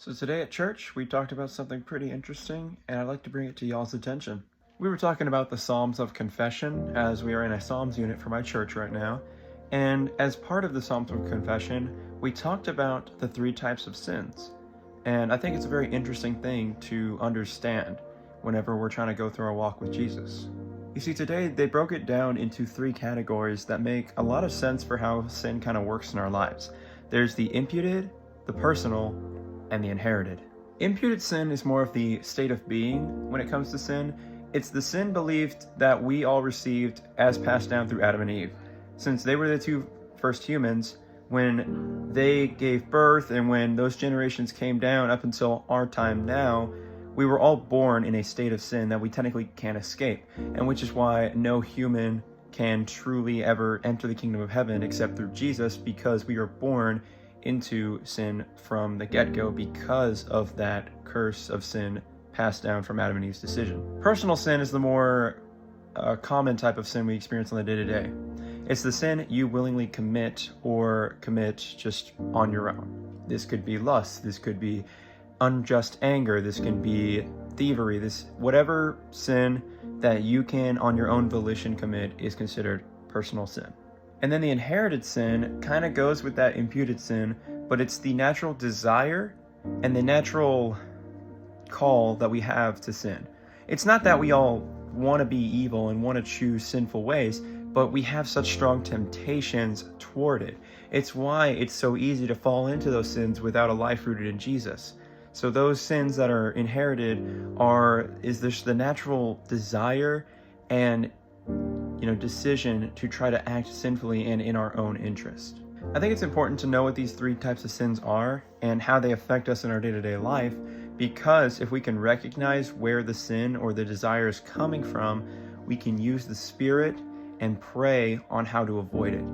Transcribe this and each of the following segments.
So today at church, we talked about something pretty interesting, and I'd like to bring it to y'all's attention. We were talking about the Psalms of Confession, as we are in a Psalms unit for my church right now, and as part of the Psalms of Confession, we talked about the three types of sins. And I think it's a very interesting thing to understand whenever we're trying to go through our walk with Jesus. You see, today they broke it down into three categories that make a lot of sense for how sin kind of works in our lives. There's the imputed, the personal, and the inherited. Imputed sin is more of the state of being when it comes to sin. It's the sin believed that we all received as passed down through Adam and Eve. Since they were the two first humans, when they gave birth and when those generations came down up until our time now, we were all born in a state of sin that we technically can't escape, and which is why no human can truly ever enter the kingdom of heaven except through Jesus, because we are born into sin from the get-go because of that curse of sin passed down from Adam and Eve's decision. Personal sin is the more common type of sin we experience on the day-to-day. It's the sin you willingly commit or commit just on your own. This could be lust, this could be unjust anger, this can be thievery, this whatever sin that you can on your own volition commit is considered personal sin. And then the inherited sin kind of goes with that imputed sin, but it's the natural desire and the natural call that we have to sin. It's not that we all want to be evil and want to choose sinful ways, but we have such strong temptations toward it. It's why it's so easy to fall into those sins without a life rooted in Jesus. So those sins that are inherited is this the natural desire and decision to try to act sinfully and in our own interest. I think it's important to know what these three types of sins are and how they affect us in our day-to-day life, because if we can recognize where the sin or the desire is coming from, we can use the Spirit and pray on how to avoid it.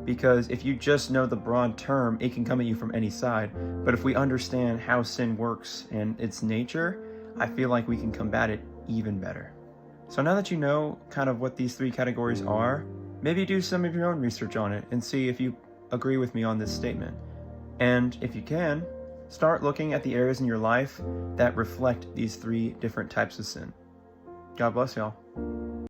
Because if you just know the broad term, it can come at you from any side. But if we understand how sin works and its nature, I feel like we can combat it even better. So now that you know kind of what these three categories are, maybe do some of your own research on it and see if you agree with me on this statement. And if you can, start looking at the areas in your life that reflect these three different types of sin. God bless y'all.